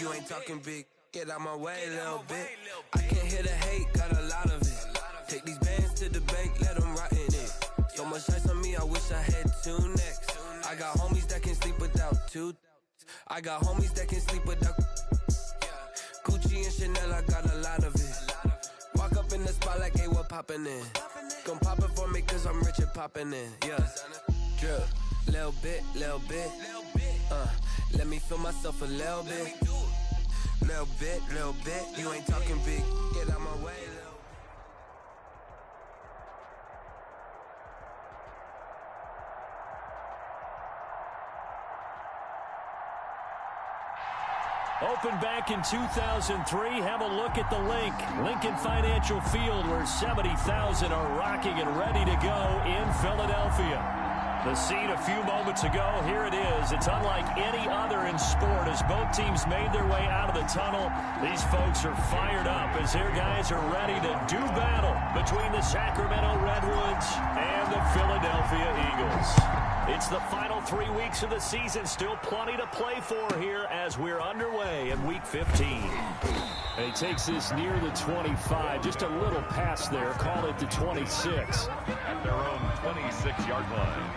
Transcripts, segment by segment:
You ain't talking big, get out my way a little bit. I can't hear the hate, got a lot of it. Take these bands to the bank, let them rot in it. So much ice on me, I wish I had two necks. I got homies that can sleep without two. I got homies that can sleep without Gucci and Chanel, I got a lot of it. Walk up in the spot like, hey, what poppin' in? Gon' pop it for me cause I'm rich and poppin' in. Yeah, drip, little bit, let me feel myself a little bit. Little bit, you ain't talking big, get out my way, little. Opened back in 2003. Have a look at the link. Lincoln Financial Field, where 70,000 are rocking and ready to go in Philadelphia. The scene a few moments ago, here it is. It's unlike any other in sport as both teams made their way out of the tunnel. These folks are fired up as their guys are ready to do battle between the Sacramento Redwoods and the Philadelphia Eagles. It's the final 3 weeks of the season. Still plenty to play for here as we're underway in Week 15. And he takes this near the 25. Just a little pass there. Call it the 26. At their own 26-yard line.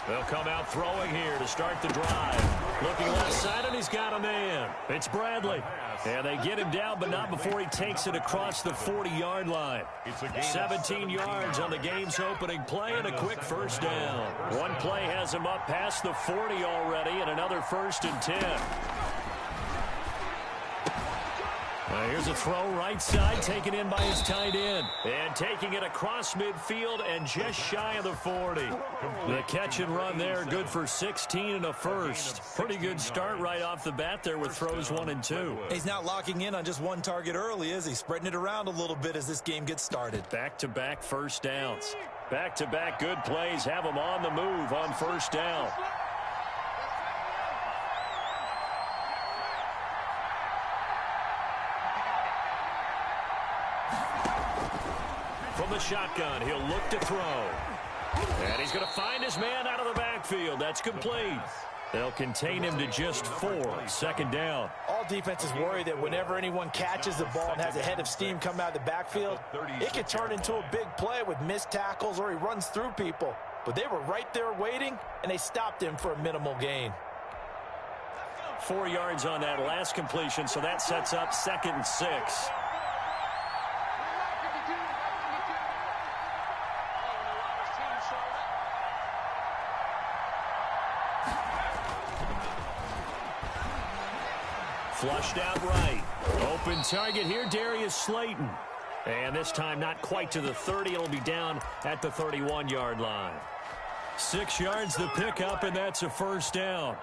They'll come out throwing here to start the drive. Looking left side, and he's got a man. It's Bradley. And they get him down, but not before he takes it across the 40-yard line. 17 yards on the game's opening play and a quick first down. One play has him up past the 40 already, and another 1st and 10. Here's a throw right side, taken in by his tight end. And taking it across midfield and just shy of the 40. The catch and run there, good for 16 and a first. Pretty good start right off the bat there with throws 1 and 2. He's not locking in on just one target early, is he? Spreading it around a little bit as this game gets started. Back-to-back first downs. Back-to-back good plays have him on the move on first down. From the shotgun, he'll look to throw. And he's going to find his man out of the backfield. That's complete. They'll contain him to just 4. 2nd down. All defenses worry that whenever anyone catches the ball and has a head of steam come out of the backfield, it can turn into a big play with missed tackles or he runs through people. But they were right there waiting, and they stopped him for a minimal gain. 4 yards on that last completion, so that sets up 2nd and 6. Flushed out right. Open target here, Darius Slayton. And this time not quite to the 30. It'll be down at the 31-yard line. 6 yards the pickup, and that's a first down.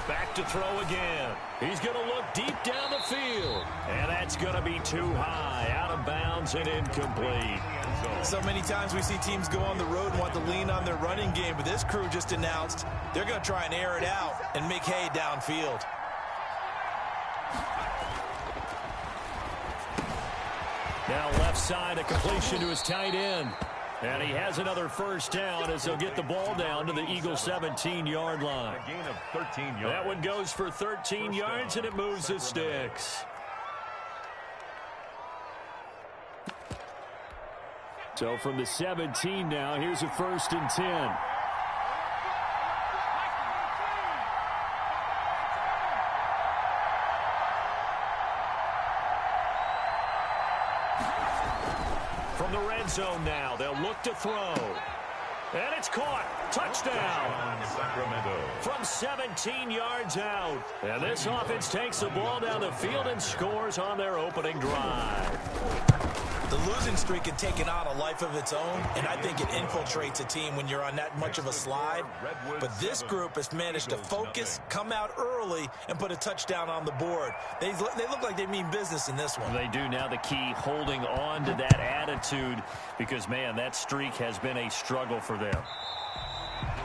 Back to throw again. He's going to look deep down the field. And that's going to be too high. Out of bounds and incomplete. So many times we see teams go on the road and want to lean on their running game, but this crew just announced they're going to try and air it out and make hay downfield. Now left side, a completion to his tight end. And he has another first down as they'll get the ball down to the Eagles' 17-yard line. A gain of 13 yards. That one goes for 13 yards, and it moves the sticks. So from the 17 now, here's a 1st and 10. From the red zone now, they'll look to throw. And it's caught. Touchdown. Sacramento. From 17 yards out. And this offense takes the ball down the field and scores on their opening drive. The losing streak had taken on a life of its own, and I think it infiltrates a team when you're on that much of a slide. But this group has managed to focus, come out early, and put a touchdown on the board. They look like they mean business in this one. They do. Now the key, holding on to that attitude, because, man, that streak has been a struggle for them.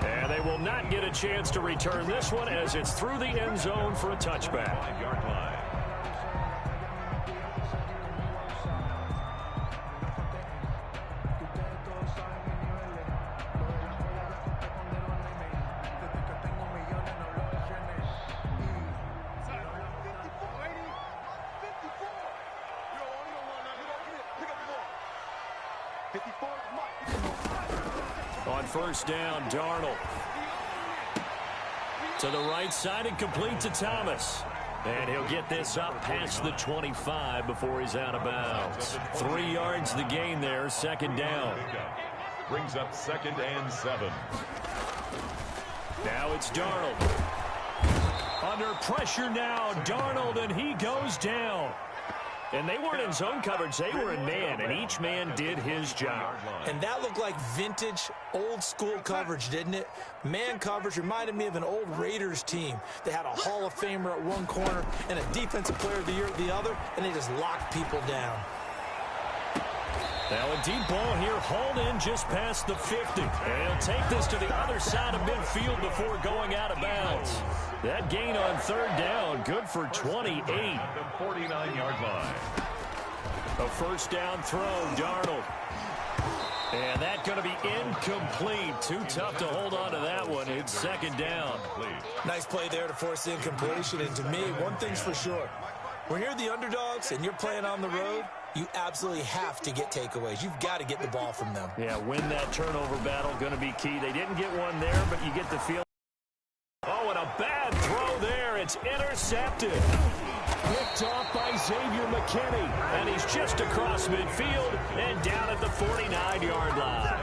And they will not get a chance to return this one as it's through the end zone for a touchback. 5-yard line. On first down, Darnold. To the right side and complete to Thomas. And he'll get this up past the 25 before he's out of bounds. 3 yards the gain there, second down. Brings up 2nd and 7. Now it's Darnold. Under pressure now, Darnold, and he goes down. And they weren't in zone coverage, they were in man, and each man did his job. And that looked like vintage, old-school coverage, didn't it? Man coverage reminded me of an old Raiders team. They had a Hall of Famer at one corner and a Defensive Player of the Year at the other, and they just locked people down. Now a deep ball here, hauled in just past the 50. And he'll take this to the other side of midfield before going out of bounds. That gain on third down, good for 28. The 49-yard line. A first down throw, Darnold. And that's going to be incomplete. Too tough to hold on to that one. It's second down. Nice play there to force the incompletion. And to me, one thing's for sure. When you're the underdogs and you're playing on the road, you absolutely have to get takeaways. You've got to get the ball from them. Yeah, win that turnover battle, going to be key. They didn't get one there, but you get the feel. Oh, and a bad throw there. It's intercepted. Picked off by Xavier McKinney. And he's just across midfield and down at the 49-yard line.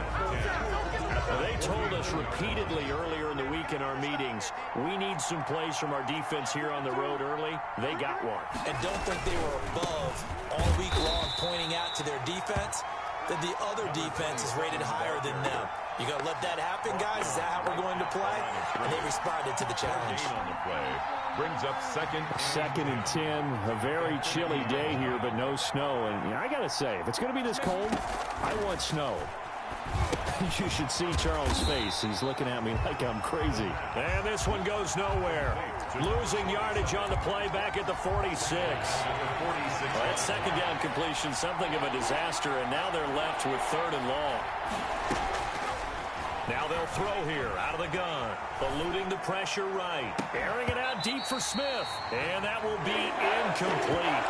They told us repeatedly earlier in the week in our meetings, we need some plays from our defense here on the road early. They got one. And don't think they were above all week long pointing out to their defense that the other defense is rated higher than them. You going to let that happen, guys? Is that how we're going to play? And they responded to the challenge. On the play. Brings up 2nd and 10. A very chilly day here, but no snow. And I got to say, if it's going to be this cold, I want snow. You should see Charles' face. He's looking at me like I'm crazy. And this one goes nowhere. Losing yardage on the play back at the 46. Well, that second down completion, something of a disaster, and now they're left with third and long. Now they'll throw here out of the gun. Eluding the pressure right. Airing it out deep for Smith. And that will be incomplete.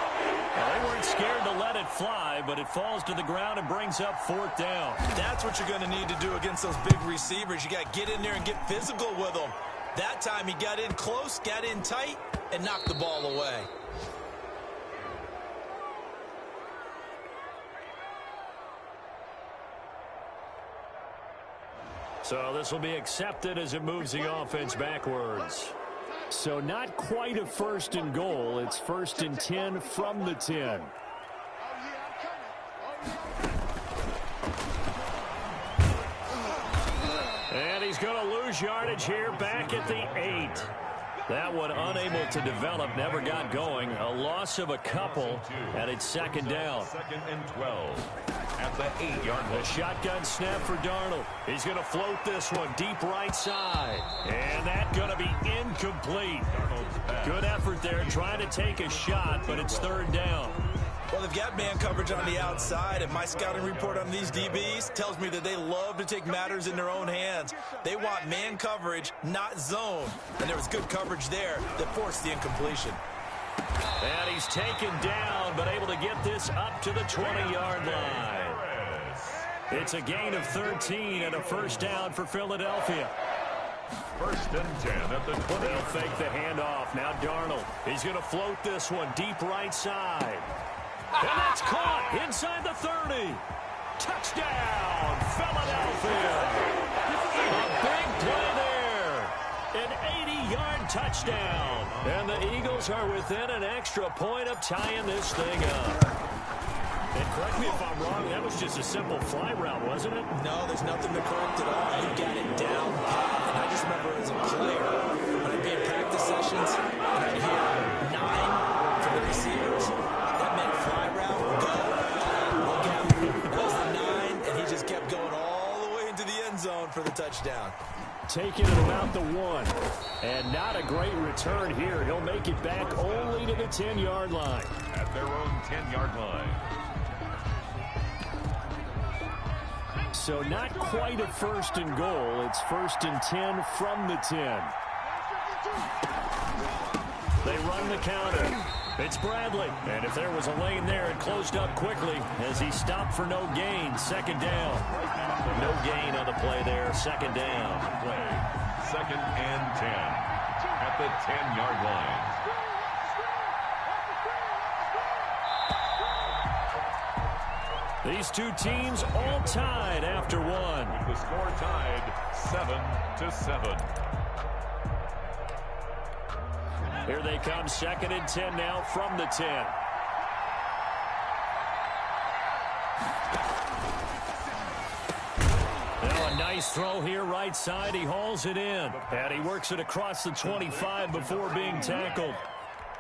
Now, they weren't scared to let it fly, but it falls to the ground and brings up fourth down. That's what you're going to need to do against those big receivers. You got to get in there and get physical with them. That time he got in close, got in tight, and knocked the ball away. So this will be accepted as it moves the offense backwards. So not quite a first and goal. It's 1st and 10 from the 10. And he's going to lose yardage here back at the 8. That one unable to develop, never got going. A loss of a couple, and it's second down. 2nd and 12 at the 8-yard line. A shotgun snap for Darnold. He's going to float this one deep right side. And that's going to be incomplete. Good effort there trying to take a shot, but it's third down. Well, they've got man coverage on the outside, and my scouting report on these DBs tells me that they love to take matters in their own hands. They want man coverage, not zone. And there was good coverage there that forced the incompletion. And he's taken down, but able to get this up to the 20-yard line. It's a gain of 13 and a first down for Philadelphia. 1st and 10 at the 20. They'll fake the handoff. Now Darnold. He's going to float this one deep right side. And that's caught inside the 30. Touchdown, Philadelphia. A big play there. An 80-yard touchdown. And the Eagles are within an extra point of tying this thing up. And correct me if I'm wrong, that was just a simple fly route, wasn't it? No, there's nothing to correct at all. He got it down pat. And I just remember as a player, when I'd be in practice sessions, and I'd hear 9 from the receivers, that meant fly route, go, look out. That was the 9, and he just kept going all the way into the end zone for the touchdown. Taking it about the 1. And not a great return here. He'll make it back only to the 10-yard line. At their own 10-yard line. So not quite a first and goal. It's first and 10 from the 10. They run the counter. It's Bradley. And if there was a lane there, it closed up quickly as he stopped for no gain. Second down. No gain on the play there. Second down. Play. Second and 10. At the 10-yard line. These two teams all tied after one. The score tied 7-7. Here they come, second and 10 now from the 10. Now a nice throw here right side. He hauls it in. And he works it across the 25 before being tackled.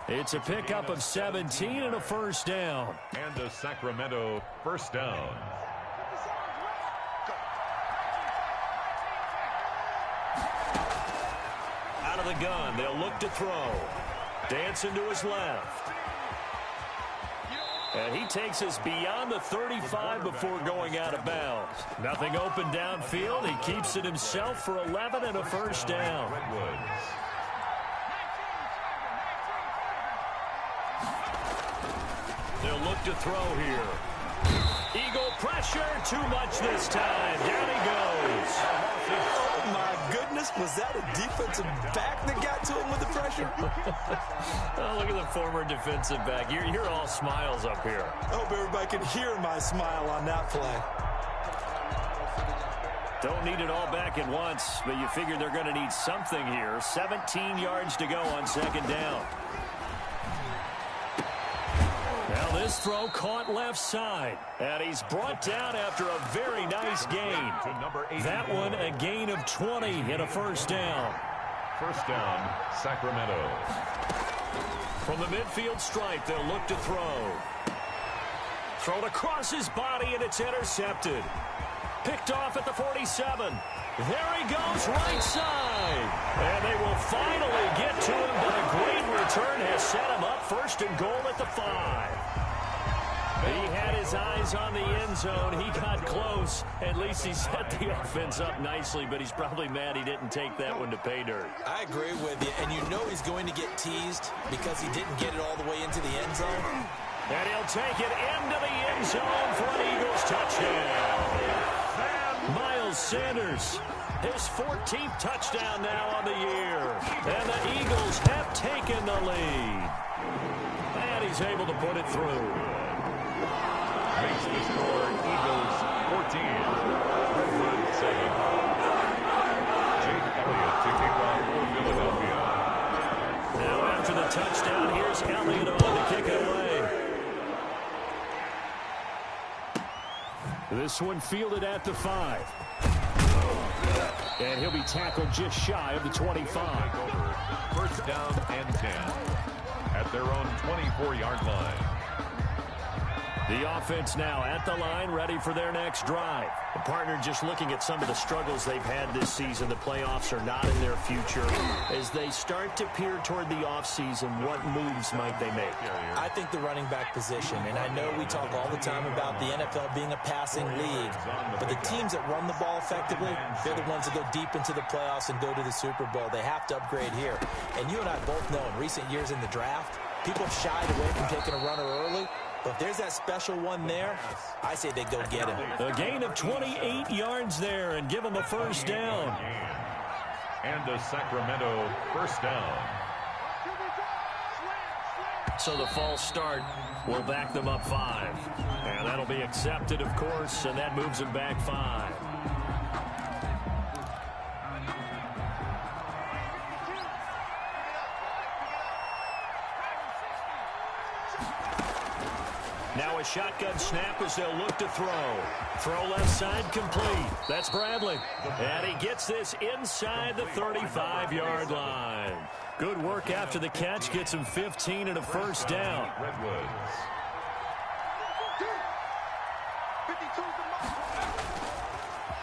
It's a pickup of 17 and a first down. And a Sacramento first down. Out of the gun, they'll look to throw. Dancing to his left. And he takes us beyond the 35 before going out of bounds. Nothing open downfield. He keeps it himself for 11 and a first down. Redwoods. They'll look to throw here. Eagle pressure, too much this time. Down he goes. Oh, my goodness. Was that a defensive back that got to him with the pressure? Oh, look at the former defensive back. You're all smiles up here. I hope everybody can hear my smile on that play. Don't need it all back at once, but you figure they're going to need something here. 17 yards to go on second down. Now this throw caught left side. And he's brought down after a very nice gain. That one a gain of 20 and a first down. First down, Sacramento. From the midfield stripe, they'll look to throw. Thrown across his body, and it's intercepted. Picked off at the 47. There he goes, right side. And they will finally get to him, but a great return has set him up first and goal at the 5. He had his eyes on the end zone. He got close. At least he set the offense up nicely, but he's probably mad he didn't take that one to pay dirt. I agree with you, and you know he's going to get teased because he didn't get it all the way into the end zone. And he'll take it into the end zone for an Eagles touchdown. Miles Sanders, his 14th touchdown now on the year. And the Eagles have taken the lead. And he's able to put it through. Makes the score Eagles 14. Redwood 7. Jake Elliott to kick off for Philadelphia. Now after the touchdown, here's Elliott on to kick it away. This one fielded at the 5. And he'll be tackled just shy of the 25. First down and 10 at their own 24-yard line. The offense now at the line, ready for their next drive. The partner just looking at some of the struggles they've had this season. The playoffs are not in their future. As they start to peer toward the offseason, what moves might they make? I think the running back position, and I know we talk all the time about the NFL being a passing league, but the teams that run the ball effectively, they're the ones that go deep into the playoffs and go to the Super Bowl. They have to upgrade here. And you and I both know in recent years in the draft, people have shied away from taking a runner early. But if there's that special one there, I say they go get him. A gain of 28 yards there and give them a first down. And a Sacramento first down. So the false start will back them up 5. And that'll be accepted, of course, and that moves them back 5. Now a shotgun snap as they'll look to throw. Throw left side complete. That's Bradley. And he gets this inside the 35-yard line. Good work after the catch. Gets him 15 and a first down.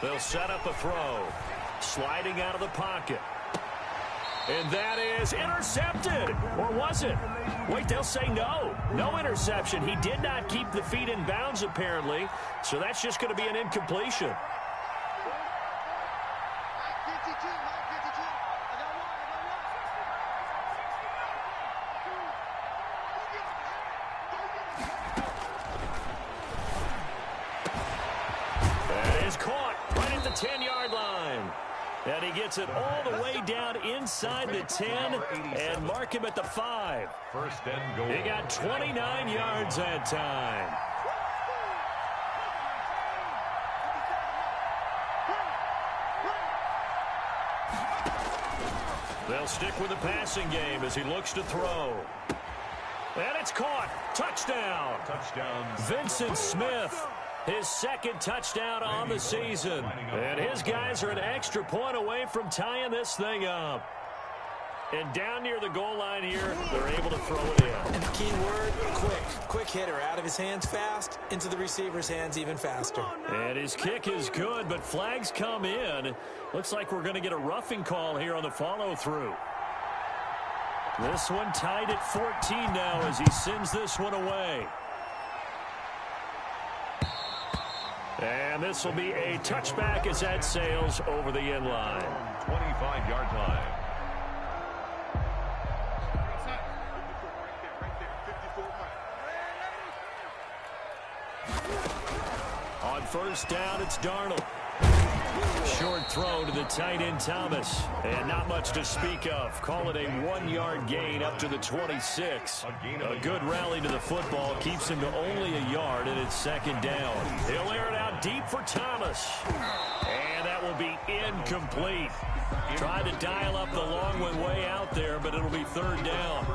They'll set up a throw. Sliding out of the pocket. And that is intercepted. Or was it? Wait, they'll say no. No interception. He did not keep the feet in bounds, apparently. So that's just going to be an incompletion. That is caught right at the 10-yard line. And he gets it all the way down inside the 10 and mark him at the 5. First and goal. He got 29 yards that time. They'll stick with the passing game as he looks to throw. And it's caught. Touchdown. Touchdown. Vincent Smith. His second touchdown on the season. And his guys are an extra point away from tying this thing up. And down near the goal line here, they're able to throw it in. And the key word, quick. Quick hitter. Out of his hands fast, into the receiver's hands even faster. And his kick is good, but flags come in. Looks like we're going to get a roughing call here on the follow-through. This one tied at 14 now as he sends this one away. And this will be a touchback as that sails over the end line. 25-yard line. On first down, it's Darnold. Short throw to the tight end Thomas. And not much to speak of. Call it a 1-yard gain up to the 26. A good rally to the football keeps him to only a yard, and it's second down. He'll air it out deep for Thomas. And that will be incomplete. Tried to dial up the long one way out there, but it'll be third down.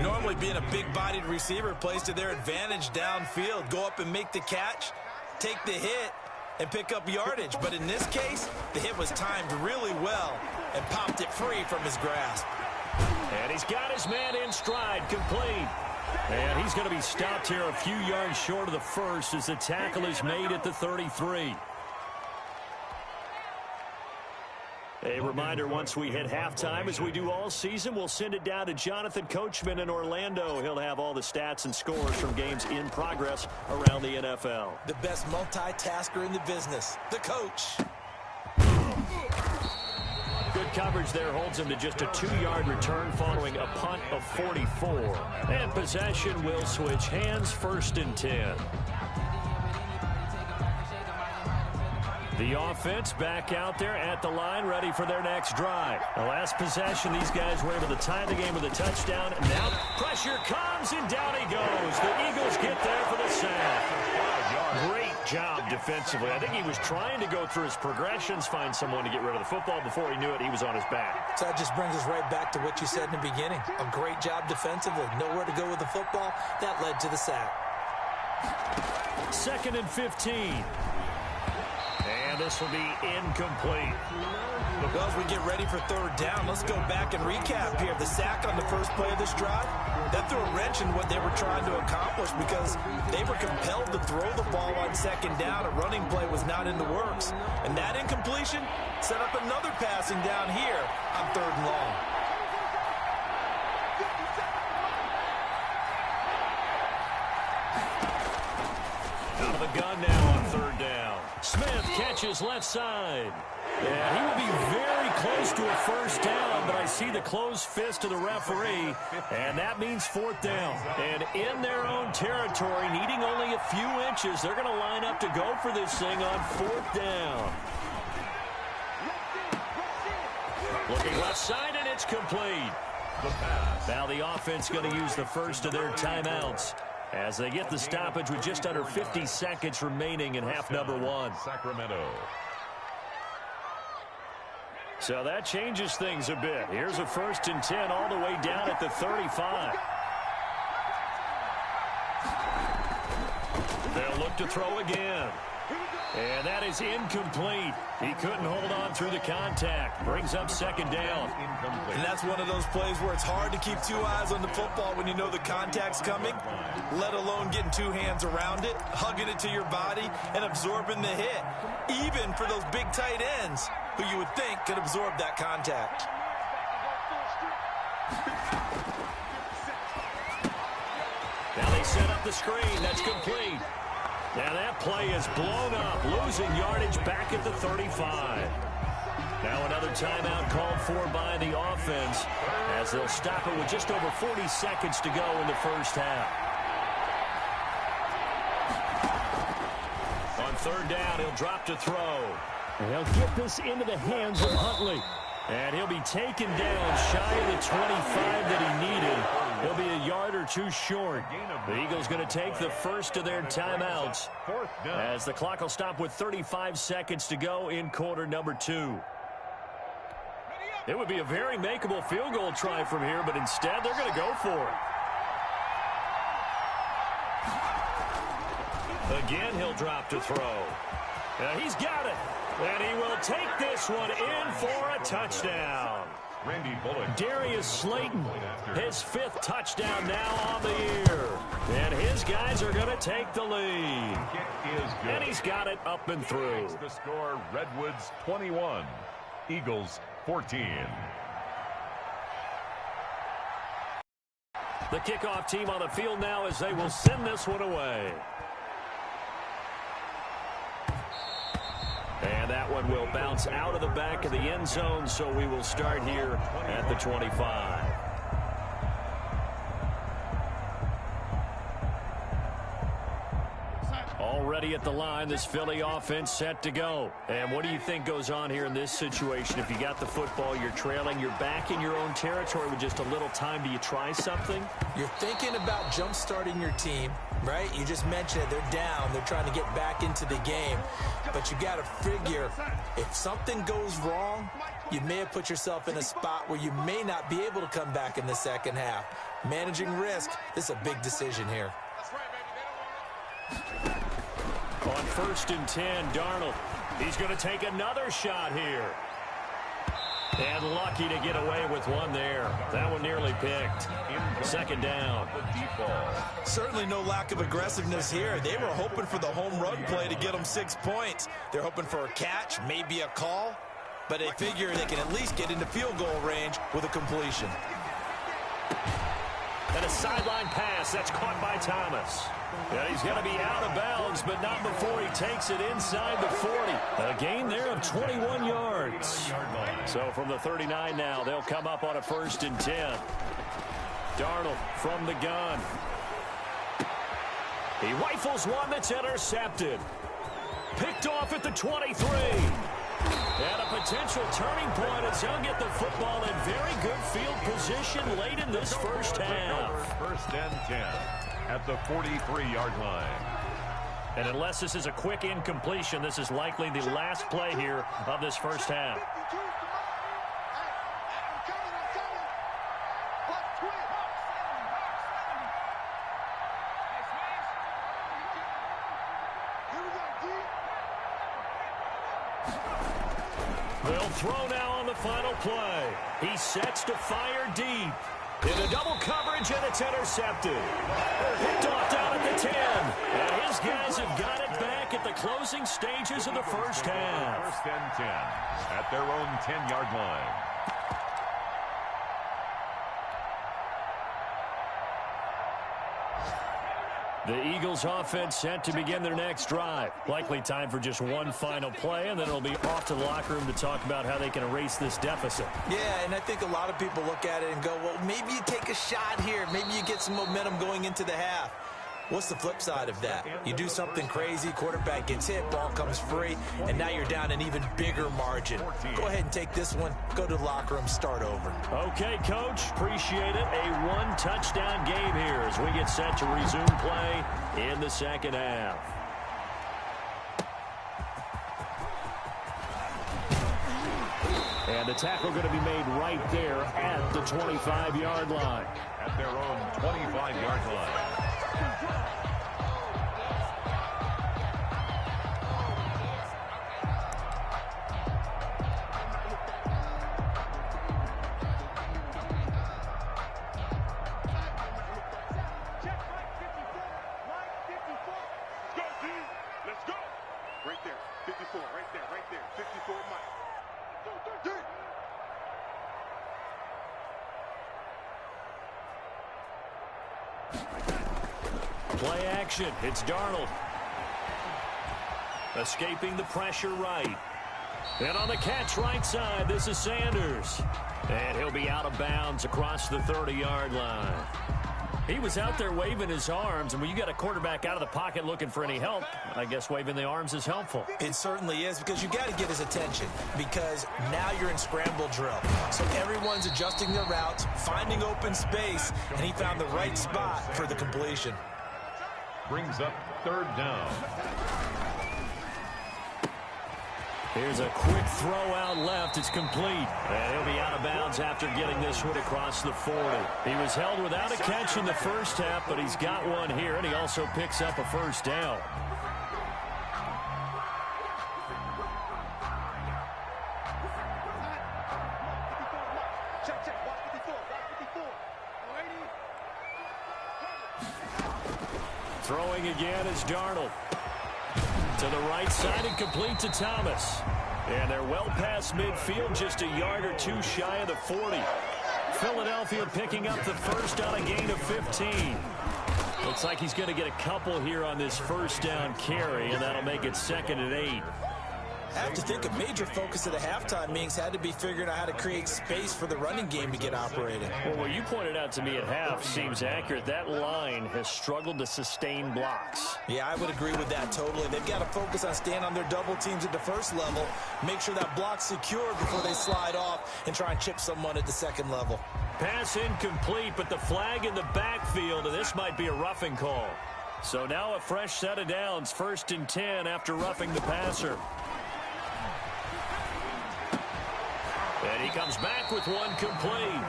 Normally being a big-bodied receiver plays to their advantage downfield. Go up and make the catch, take the hit, and pick up yardage. But in this case, the hit was timed really well and popped it free from his grasp. And he's got his man in stride, complete. And he's going to be stopped here a few yards short of the first as the tackle is made at the 33. A reminder, once we hit halftime, as we do all season, we'll send it down to Jonathan Coachman in Orlando. He'll have all the stats and scores from games in progress around the NFL. The best multitasker in the business, the coach. Good coverage there holds him to just a 2-yard return following a punt of 44. And possession will switch hands, first and 10. The offense back out there at the line, ready for their next drive. The last possession, these guys were able to tie the game with a touchdown. Now pressure comes, and down he goes. The Eagles get there for the sack. Great job defensively. I think he was trying to go through his progressions, find someone to get rid of the football. Before he knew it, he was on his back. So that just brings us right back to what you said in the beginning. A great job defensively. Nowhere to go with the football. That led to the sack. Second and 15. And this will be incomplete. Well, as we get ready for third down, let's go back and recap here. The sack on the first play of this drive, that threw a wrench in what they were trying to accomplish because they were compelled to throw the ball on second down. A running play was not in the works. And that incompletion set up another passing down here on third and long. Out of the gun now on third down. Smith catches left side. Yeah, he will be very close to a first down, but I see the closed fist of the referee, and that means fourth down. And in their own territory, needing only a few inches, they're going to line up to go for this thing on fourth down. Looking left side, and it's complete. Now the offense going to use the first of their timeouts as they get the stoppage with just under 50 seconds remaining in half number one. Sacramento. So that changes things a bit. Here's a first and 10 all the way down at the 35. drop to throw again. And that is incomplete. He couldn't hold on through the contact. Brings up second down. And that's one of those plays where it's hard to keep two eyes on the football when you know the contact's coming, let alone getting two hands around it, hugging it to your body, and absorbing the hit, even for those big tight ends who you would think could absorb that contact. Now they set up the screen. That's complete. Now that play is blown up, losing yardage back at the 35. Now another timeout called for by the offense as they'll stop it with just over 40 seconds to go in the first half. On third down, he'll drop to throw. And he'll get this into the hands of Huntley. And he'll be taken down shy of the 25 that he needed. He'll be a yard or two short. The Eagles going to take the first of their timeouts as the clock will stop with 35 seconds to go in quarter number 2. It would be a very makeable field goal try from here, but instead they're going to go for it. Again, he'll drop to throw. He's got it. And he will take this one in for a touchdown. Randy Bullock. Darius Slayton, his 5th touchdown now on the year. And his guys are going to take the lead. Kick is good. And he's got it up and through. Makes the score Redwoods 21, Eagles 14. The kickoff team on the field now as they will send this one away. And that one will bounce out of the back of the end zone, so we will start here at the 25. Already at the line, this Philly offense set to go. And what do you think goes on here in this situation? If you got the football, you're trailing, you're back in your own territory with just a little time. Do you try something? You're thinking about jump-starting your team, right? You just mentioned it. They're down. They're trying to get back into the game. But you got to figure, if something goes wrong, you may have put yourself in a spot where you may not be able to come back in the second half. Managing risk, this is a big decision here. On 1st and 10, Darnold. He's going to take another shot here. And lucky to get away with one there. That one nearly picked. Second down. Certainly no lack of aggressiveness here. They were hoping for the home run play to get them 6 points. They're hoping for a catch, maybe a call. But they figure they can at least get into field goal range with a completion. And a sideline pass. That's caught by Thomas. And he's going to be out of bounds, but not before he takes it inside the 40. A gain there of 21 yards. So from the 39 now, they'll come up on a 1st and 10. Darnold from the gun. He rifles one that's intercepted. Picked off at the 23. And a potential turning point as he'll get the football in very good field position late in this first half. 1st and 10 at the 43-yard line. And unless this is a quick incompletion, this is likely the last play here of this first half. They'll throw now on the final play. He sets to fire deep. In a double coverage, and it's intercepted. Picked off down at the 10. And his guys have got it back at the closing stages of the first half. 1st and 10 at their own 10-yard line. The Eagles offense set to begin their next drive. Likely time for just one final play, and then it'll be off to the locker room to talk about how they can erase this deficit. Yeah, and I think a lot of people look at it and go, well, maybe you take a shot here. Maybe you get some momentum going into the half. What's the flip side of that? You do something crazy, quarterback gets hit, ball comes free, and now you're down an even bigger margin. Go ahead and take this one, go to the locker room, start over. Okay, Coach, appreciate it. A one-touchdown game here as we get set to resume play in the second half. And the tackle going to be made right there at the 25-yard line. At their own 25-yard line. Play action. It's Darnold. Escaping the pressure right. And on the catch right side, this is Sanders. And he'll be out of bounds across the 30-yard line. He was out there waving his arms, and when you got a quarterback out of the pocket looking for any help, I guess waving the arms is helpful. It certainly is, because you got to get his attention, because now you're in scramble drill. So everyone's adjusting their routes, finding open space, and he found the right spot for the completion. Brings up third down. Here's a quick throw out left. It's complete. And he'll be out of bounds after getting this one across the 40. He was held without a catch in the first half, but he's got one here, and he also picks up a first down. Throwing again is Darnold. To the right side and complete to Thomas. And they're well past midfield, just a yard or two shy of the 40. Philadelphia picking up the first on a gain of 15. Looks like he's going to get a couple here on this first down carry, and that'll make it 2nd and 8. I have to think a major focus of the halftime meetings had to be figuring out how to create space for the running game to get operating. Well, what you pointed out to me at half seems accurate. That line has struggled to sustain blocks. Yeah, I would agree with that totally. They've got to focus on staying on their double teams at the first level, make sure that block's secured before they slide off and try and chip someone at the second level. Pass incomplete, but the flag in the backfield, and this might be a roughing call. So now a fresh set of downs, 1st and 10 after roughing the passer. And he comes back with one complete.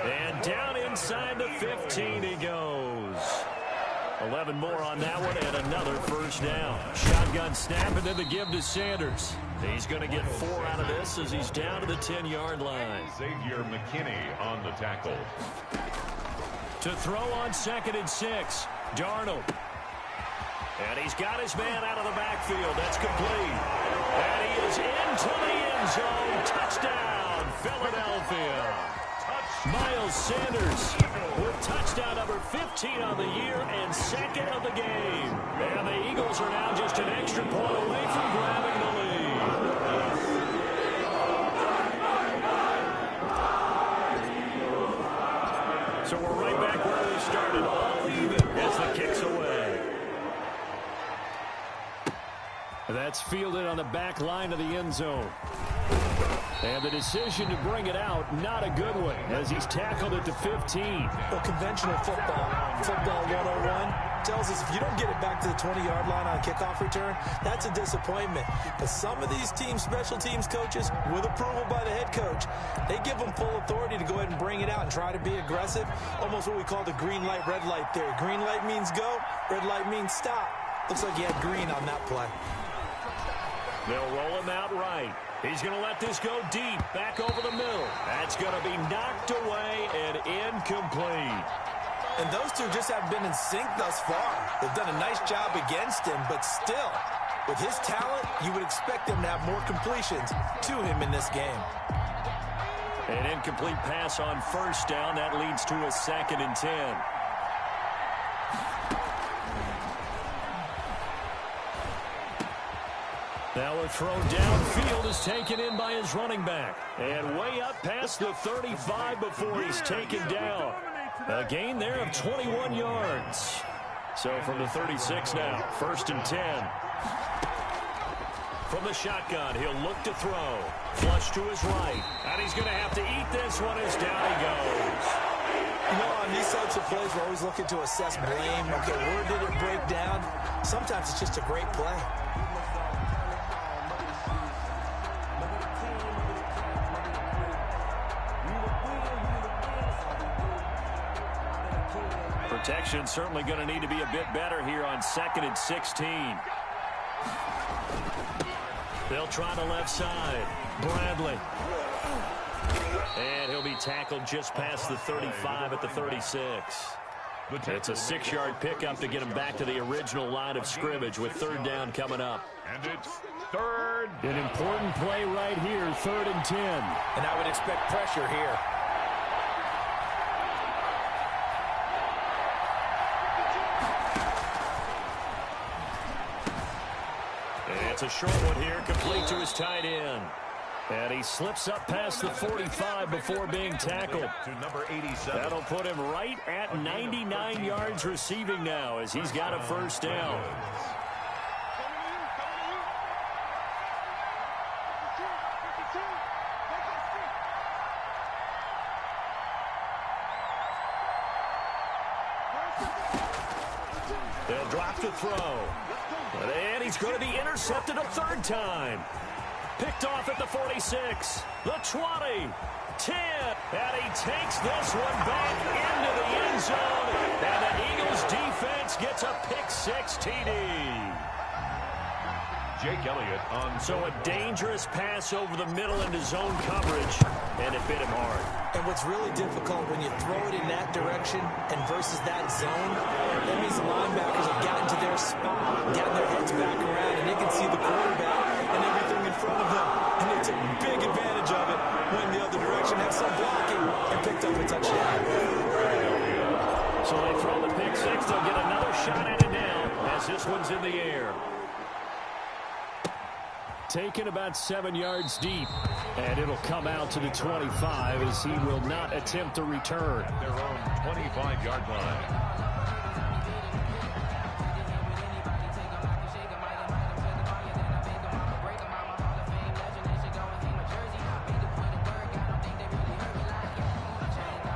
And down inside the 15 he goes. 11 more on that one and another first down. Shotgun snap and then the give to Sanders. He's going to get 4 out of this as he's down to the 10-yard line. Xavier McKinney on the tackle. To throw on 2nd and 6, Darnold. And he's got his man out of the backfield. That's complete. And he is into the end zone. Touchdown, Philadelphia. Miles Sanders with touchdown number 15 on the year and 2nd of the game. And the Eagles are now just an extra point away from grabbing the lead. So we're right back where we started, all even as the kick's away. That's fielded on the back line of the end zone. And the decision to bring it out, not a good one, as he's tackled at the 15. Well, conventional football 101, tells us if you don't get it back to the 20-yard line on a kickoff return, that's a disappointment. But some of these special teams coaches, with approval by the head coach, they give them full authority to go ahead and bring it out and try to be aggressive, almost what we call the green light, red light theory. Green light means go, red light means stop. Looks like he had green on that play. They'll roll him out right. He's going to let this go deep, back over the middle. That's going to be knocked away and incomplete. And those two just haven't been in sync thus far. They've done a nice job against him, but still, with his talent, you would expect them to have more completions to him in this game. An incomplete pass on first down. That leads to a 2nd and 10. Now a throw downfield is taken in by his running back. And way up past the 35 before he's taken down. A gain there of 21 yards. So from the 36 now, 1st and 10. From the shotgun, he'll look to throw. Flush to his right. And he's going to have to eat this one as down he goes. You know, on these types of plays, we're always looking to assess blame. Okay, where did it break down? Sometimes it's just a great play. Protection certainly going to need to be a bit better here on 2nd and 16. They'll try the left side. Bradley. And he'll be tackled just past the 35 at the 36. It's a 6-yard pickup to get him back to the original line of scrimmage with 3rd down coming up. And it's 3rd. An important play right here, 3rd and 10. And I would expect pressure here. It's a short one here, complete to his tight end. And he slips up past the 45 before being tackled. To number 87. That'll put him right at 99 yards receiving now as he's got a first down. They'll drop the throw. And he's going to be intercepted a third time. Picked off at the 46, the 20, 10, and he takes this one back into the end zone, and the Eagles defense gets a pick-6 TD. Jake Elliott on. So a dangerous pass over the middle into zone coverage, and it bit him hard. And what's really difficult when you throw it in that direction and versus that zone, that means the linebackers have gotten to their spot, gotten their heads back around, and they can see the quarterback and everything in front of them. And they took big advantage of it, went the other direction, had some blocking, and picked up a touchdown. So they throw the pick-6. They'll get another shot at it now as this one's in the air. Taken about 7 yards deep, and it'll come out to the 25 as he will not attempt to return. Their own 25-yard line.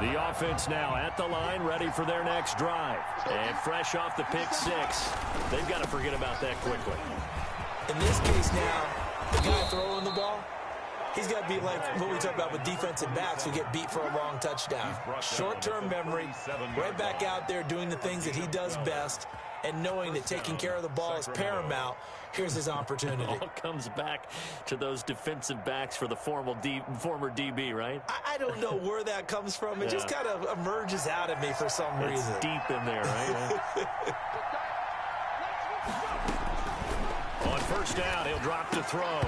The offense now at the line, ready for their next drive. And fresh off the pick-6. They've got to forget about that quickly. In this case now, the guy throwing the ball, he's got to be like what we talk about with defensive backs who get beat for a long touchdown. Short-term memory, right back out there doing the things that he does best, and knowing that taking care of the ball is paramount. Here's his opportunity. It all comes back to those defensive backs for the former DB, right? I don't know where that comes from. It just kind of emerges out of me for some reason. It's deep in there, right? On first down, he'll drop to throw.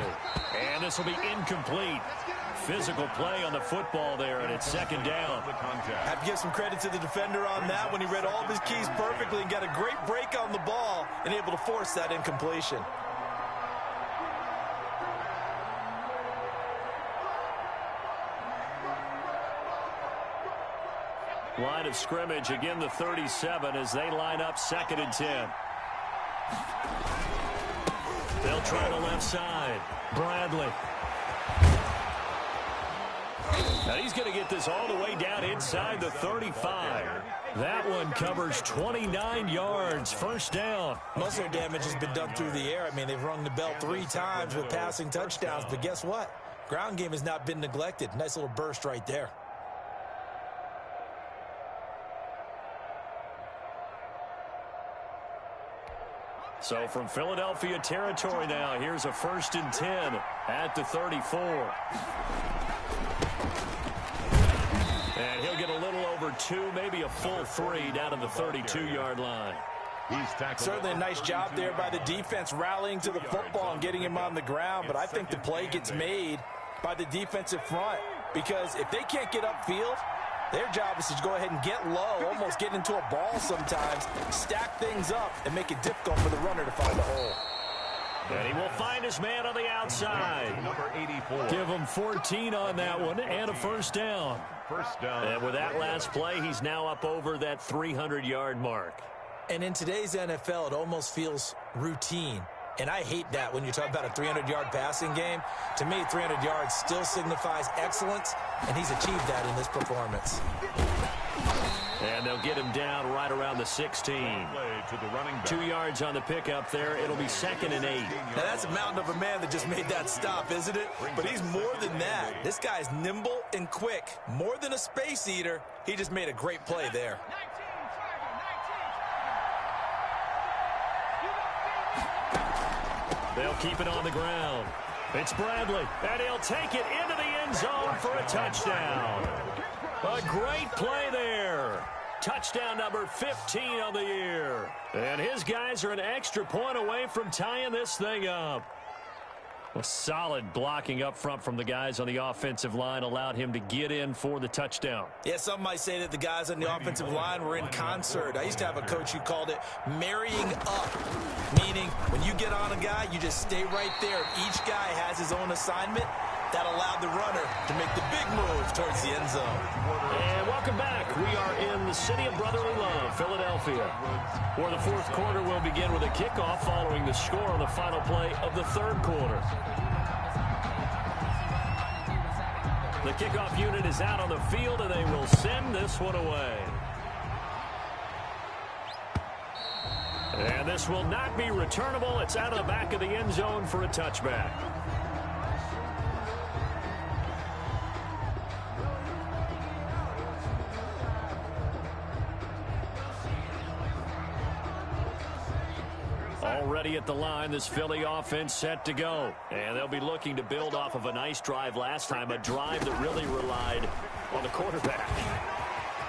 And this will be incomplete. Physical play on the football there, and it's second down. I have to give some credit to the defender on that when he read all of his keys perfectly and got a great break on the ball and able to force that incompletion. Line of scrimmage, again the 37 as they line up 2nd and 10. They'll try the left side. Bradley. Now he's going to get this all the way down inside the 35. That one covers 29 yards. First down. Most of their damage has been done through the air. I mean, they've rung the bell 3 times with passing touchdowns. But guess what? Ground game has not been neglected. Nice little burst right there. So from Philadelphia territory now, here's a 1st and 10 at the 34. And he'll get a little over 2, maybe a full 3 down to the 32-yard line. Certainly a nice job there by the defense rallying to the football and getting him on the ground. But I think the play gets made by the defensive front because if they can't get upfield, their job is to go ahead and get low, almost get into a ball sometimes, stack things up, and make it difficult for the runner to find a hole. And he will find his man on the outside. Number 84. Give him 14 on that one and a first down. First down. And with that last play, he's now up over that 300-yard mark. And in today's NFL, it almost feels routine. And I hate that when you talk about a 300-yard passing game. To me, 300 yards still signifies excellence, and he's achieved that in this performance. And they'll get him down right around the 16. To the running back. 2 yards on the pickup there. It'll be 2nd and 8. Now, that's a mountain of a man that just made that stop, isn't it? But he's more than that. This guy's nimble and quick. More than a space eater, he just made a great play there. They'll keep it on the ground. It's Bradley, and he'll take it into the end zone for a touchdown. A great play there. Touchdown number 15 on the year. And his guys are an extra point away from tying this thing up. A solid blocking up front from the guys on the offensive line allowed him to get in for the touchdown. Yeah, some might say that the guys on the offensive line were in concert. I used to have a coach who called it marrying up. Meaning, when you get on a guy, you just stay right there. Each guy has his own assignment. That allowed the runner to make the big move towards the end zone. And welcome back. We are in the city of brotherly love, Philadelphia, where the fourth quarter will begin with a kickoff following the score on the final play of the third quarter. The kickoff unit is out on the field, and they will send this one away. And this will not be returnable. It's out of the back of the end zone for a touchback. Already at the line, this Philly offense set to go. And they'll be looking to build off of a nice drive last time, a drive that really relied on the quarterback.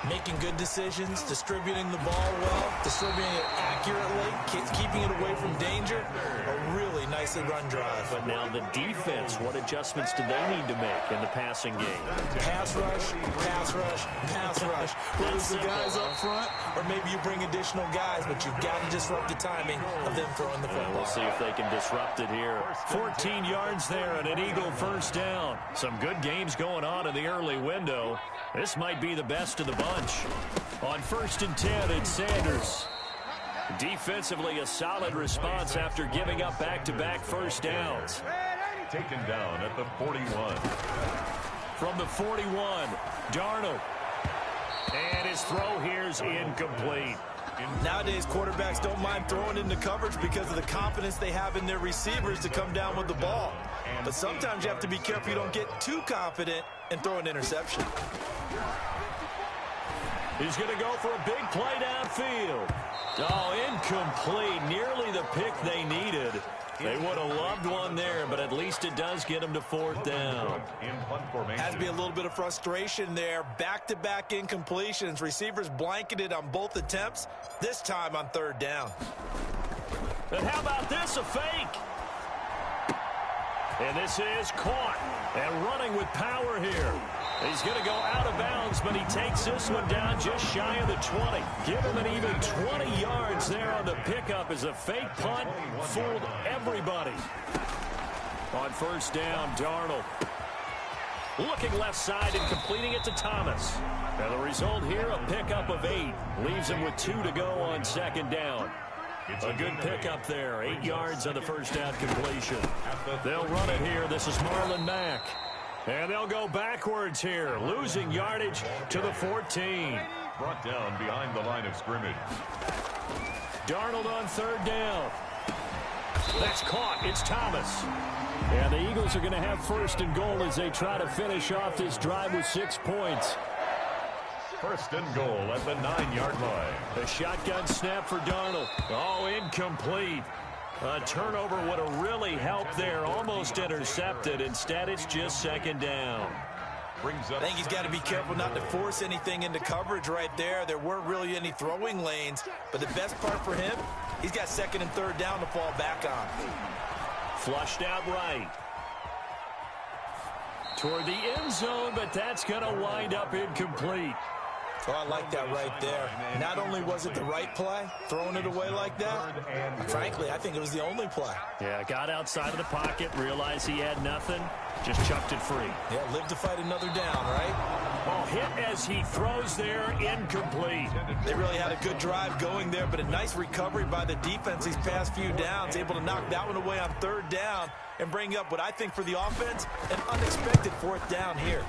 Making good decisions, distributing the ball well, distributing it accurately, keeping it away from danger. A really nicely run drive. But now the defense, what adjustments do they need to make in the passing game? Pass rush, pass rush, pass rush. Whether it's the guys up front, or maybe you bring additional guys, but you've got to disrupt the timing of them throwing the football. We'll see if they can disrupt it here. 14 yards there and an Eagle first down. Some good games going on in the early window. This might be the best of the bunch. On 1st and 10, it's Sanders. Defensively, a solid response after giving up back-to-back first downs. Taken down at the 41. From the 41, Darnold. And his throw here's incomplete. Nowadays, quarterbacks don't mind throwing into coverage because of the confidence they have in their receivers to come down with the ball. But sometimes you have to be careful you don't get too confident and throw an interception. He's going to go for a big play downfield. Oh, incomplete. Nearly the pick they needed. They would have loved one there, but at least it does get them to 4th down. Has to be a little bit of frustration there. Back-to-back incompletions. Receivers blanketed on both attempts, this time on 3rd down. And how about this, a fake? And this is caught and running with power here. He's going to go out of bounds, but he takes this one down just shy of the 20. Give him an even 20 yards there on the pickup as a fake punt fooled everybody. On 1st down, Darnold. Looking left side and completing it to Thomas. And the result here, a pickup of 8. Leaves him with 2 to go on 2nd down. A good pickup there. 8 yards on the first down completion. They'll run it here. This is Marlon Mack. And they'll go backwards here, losing yardage to the 14. Brought down behind the line of scrimmage. Darnold on 3rd down. That's caught. It's Thomas. And the Eagles are going to have 1st and goal as they try to finish off this drive with 6 points. 1st and goal at the 9-yard line. The shotgun snap for Darnold. Oh, incomplete. A turnover would have really helped there. Almost intercepted. Instead, it's just 2nd down. I think he's got to be careful not to force anything into coverage right there. There weren't really any throwing lanes. But the best part for him, he's got 2nd and 3rd down to fall back on. Flushed out right. Toward the end zone, but that's going to wind up incomplete. Oh, I like that right there. Not only was it the right play, throwing it away like that, frankly, I think it was the only play. Yeah, got outside of the pocket, realized he had nothing, just chucked it free. Yeah, live to fight another down, right? Ball hit as he throws there, incomplete. They really had a good drive going there, but a nice recovery by the defense these past few downs, able to knock that one away on 3rd down and bring up what I think for the offense, an unexpected 4th down here.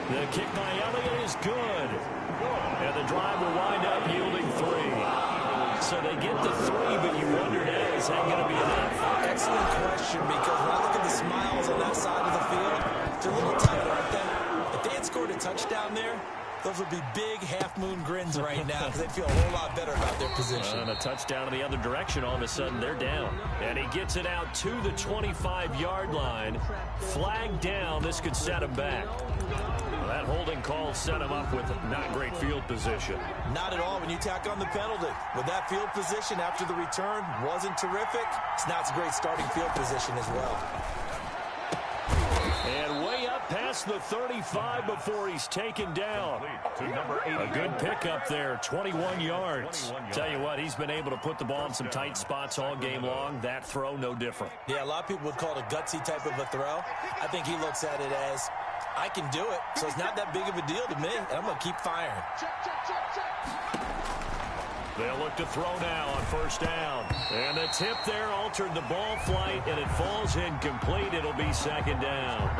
The kick by Elliott is good. And the drive will wind up yielding 3. So they get the 3, but you wonder, is that going to be enough? Excellent question, because when I look at the smiles on that side of the field, they're a little tighter, aren't they? If they had scored a touchdown there, those would be big half-moon grins right now because they feel a whole lot better about their position. And a touchdown in the other direction, all of a sudden they're down. And he gets it out to the 25-yard line. Flag down. This could set him back. That holding call set him up with not great field position. Not at all when you tack on the penalty. With that field position after the return wasn't terrific, it's not a great starting field position as well. And way up past the 35 before he's taken down. A good pickup there, 21 yards. Tell you what, he's been able to put the ball in some tight spots all game long. That throw, no different. Yeah, a lot of people would call it a gutsy type of a throw. I think he looks at it as, I can do it, so it's not that big of a deal to me, and I'm going to keep firing. They'll look to throw now on first down. And the tip there altered the ball flight, and it falls incomplete. It'll be second down.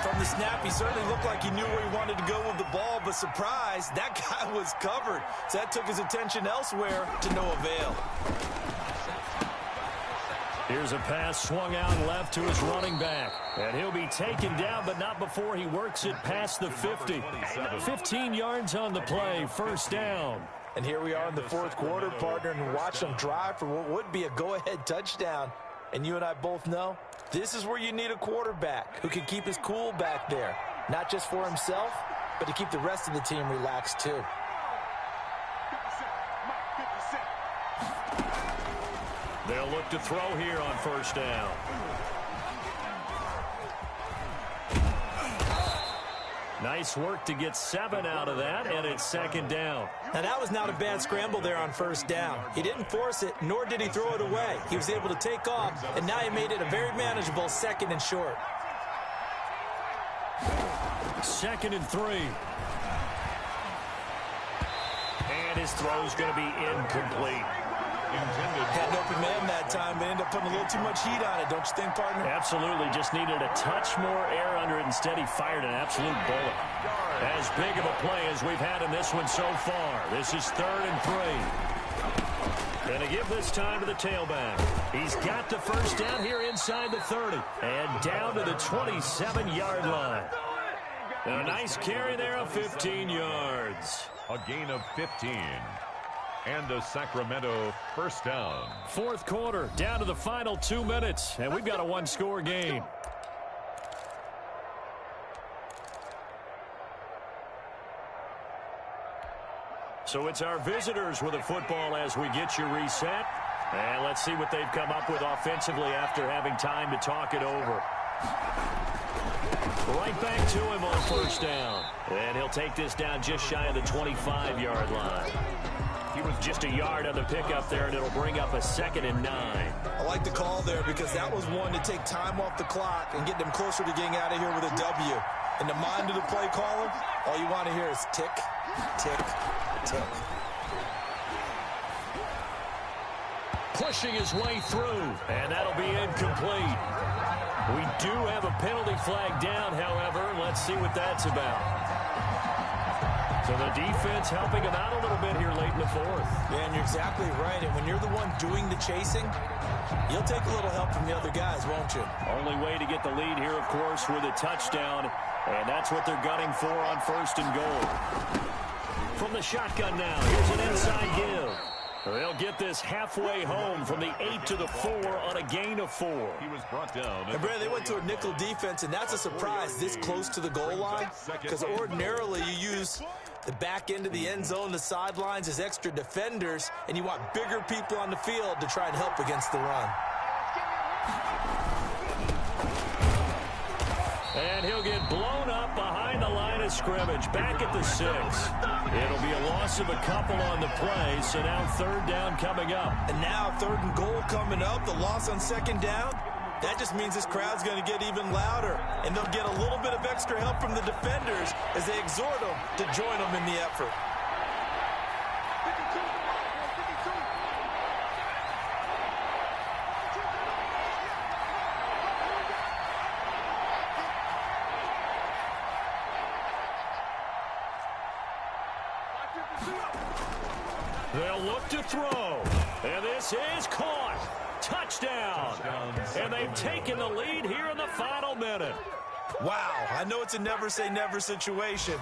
From the snap, he certainly looked like he knew where he wanted to go with the ball, but surprise, that guy was covered. So that took his attention elsewhere to no avail. Here's a pass swung out left to his running back. And he'll be taken down, but not before he works it past the 50. 15 yards on the play, first down. And here we are in the fourth quarter, partner, and watch them drive for what would be a go-ahead touchdown. And you and I both know this is where you need a quarterback who can keep his cool back there. Not just for himself, but to keep the rest of the team relaxed too. They'll look to throw here on first down. Nice work to get 7 out of that, and it's second down. Now, that was not a bad scramble there on first down. He didn't force it, nor did he throw it away. He was able to take off, and now he made it a very manageable 2nd and short. 2nd and 3. And his throw's going to be incomplete. Had an open man that time, but ended up putting a little too much heat on it, don't you think, partner? Absolutely. Just needed a touch more air under it. Instead, he fired an absolute bullet. As big of a play as we've had in this one so far. This is 3rd and 3. Going to give this time to the tailback. He's got the first down here inside the 30. And down to the 27-yard line. And a nice carry there of 15 yards. A gain of 15. And a Sacramento first down. Fourth quarter, down to the final 2 minutes, and we've got a one-score game. So it's our visitors with the football as we get you reset. And let's see what they've come up with offensively after having time to talk it over. Right back to him on first down. And he'll take this down just shy of the 25-yard line. He was just a yard on the pickup there, and it'll bring up a 2nd and 9. I like the call there because that was one to take time off the clock and get them closer to getting out of here with a W. In the mind of the play caller, all you want to hear is tick, tick, tick. Pushing his way through, and that'll be incomplete. We do have a penalty flag down, however. Let's see what that's about. So the defense helping him out a little bit here late in the fourth. Yeah, and you're exactly right. And when you're the one doing the chasing, you'll take a little help from the other guys, won't you? Only way to get the lead here, of course, with a touchdown. And that's what they're gunning for on 1st and goal. From the shotgun now, here's an inside give. They'll get this halfway home from the 8 to the 4 on a gain of 4. He was brought down. And Brad, they went to a nickel defense, and that's a surprise this close to the goal line. Because ordinarily you use the back end of the end zone, the sidelines as extra defenders, and you want bigger people on the field to try and help against the run. And he'll get blown up behind the line of scrimmage, back at the 6. It'll be a loss of a couple on the play, so now 3rd down coming up. And now 3rd and goal coming up, the loss on 2nd down. That just means this crowd's going to get even louder, and they'll get a little bit of extra help from the defenders as they exhort them to join them in the effort. They'll look to throw, and this is caught. Touchdown. And they've taken the lead here in the final minute. Wow, I know it's a never-say-never situation,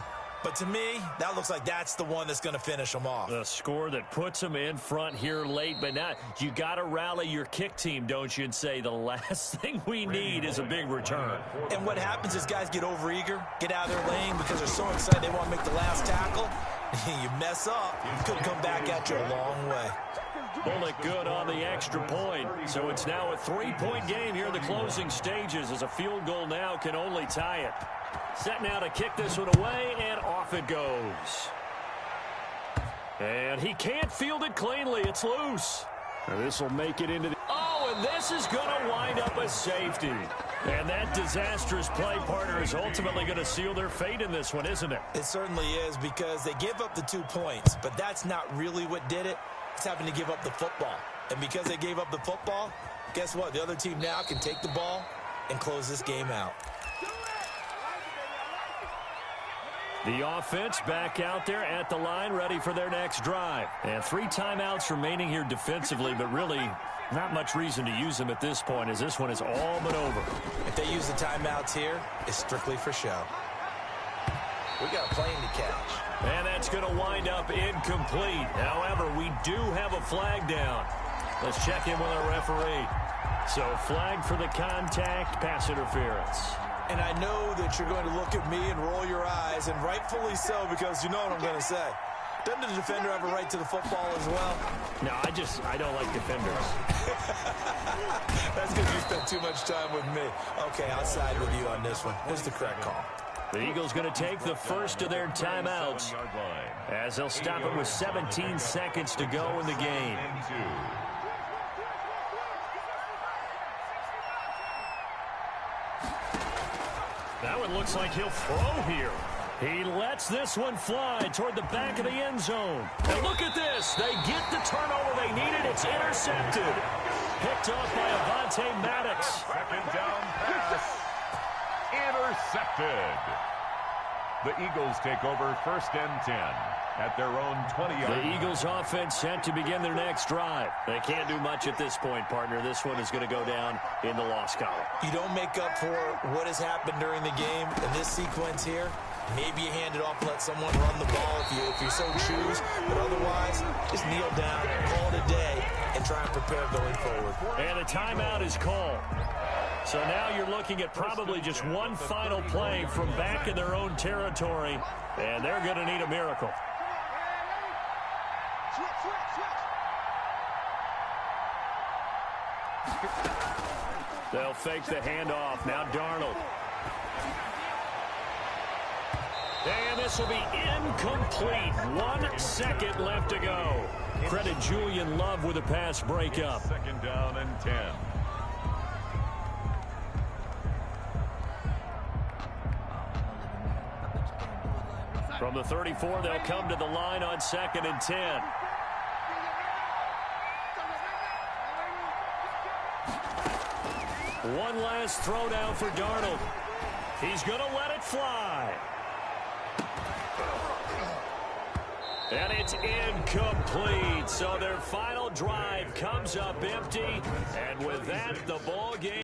but to me, that looks like that's the one that's going to finish them off. The score that puts them in front here late, but now you got to rally your kick team, don't you, and say the last thing we need is a big return. And what happens is guys get overeager, get out of their lane because they're so excited they want to make the last tackle. You mess up, it could come back at you a long way. Bullock good on the extra point. So it's now a 3-point game here in the closing stages, as a field goal now can only tie it. Set now to kick this one away, and off it goes. And he can't field it cleanly. It's loose. This will make it into the... Oh, and this is going to wind up a safety. And that disastrous play, partner, is ultimately going to seal their fate in this one, isn't it? It certainly is, because they give up the 2 points, but that's not really what did it. It's having to give up the football. And because they gave up the football, guess what? The other team now can take the ball and close this game out. The offense back out there at the line, ready for their next drive. And 3 timeouts remaining here defensively, but really not much reason to use them at this point, as this one is all but over. If they use the timeouts here, it's strictly for show. We got a plane to catch. And that's going to wind up incomplete. However, we do have a flag down. Let's check in with our referee. So flag for the contact, pass interference. And I know that you're going to look at me and roll your eyes, and rightfully so, because you know what I'm going to say. Doesn't the defender have a right to the football as well? No, I don't like defenders. That's because you spent too much time with me. Okay, I'll side with you on this one. Here's the correct call. The Eagles going to take the first of their timeouts, as they'll stop it with 17 seconds to go in the game. That one looks like he'll throw here. He lets this one fly toward the back of the end zone. And look at this. They get the turnover they needed. It's intercepted. Picked off by Avonte Maddox. Second down pass. Intercepted. The Eagles take over 1st and 10 at their own 20-yard line. The Eagles offense set to begin their next drive. They can't do much at this point, partner. This one is going to go down in the loss column. You don't make up for what has happened during the game in this sequence here. Maybe you hand it off and let someone run the ball if you so choose. But otherwise, just kneel down, call it a day, and try and prepare going forward. And a timeout is called. So now you're looking at probably just one final play from back in their own territory, and they're going to need a miracle. They'll fake the handoff. Now Darnold. And this will be incomplete. 1 second left to go. Credit Julian Love with a pass breakup. Second down and 10. From the 34, they'll come to the line on 2nd and 10. One last throw down for Darnold. He's going to let it fly. And it's incomplete. So their final drive comes up empty. And with that, the ball game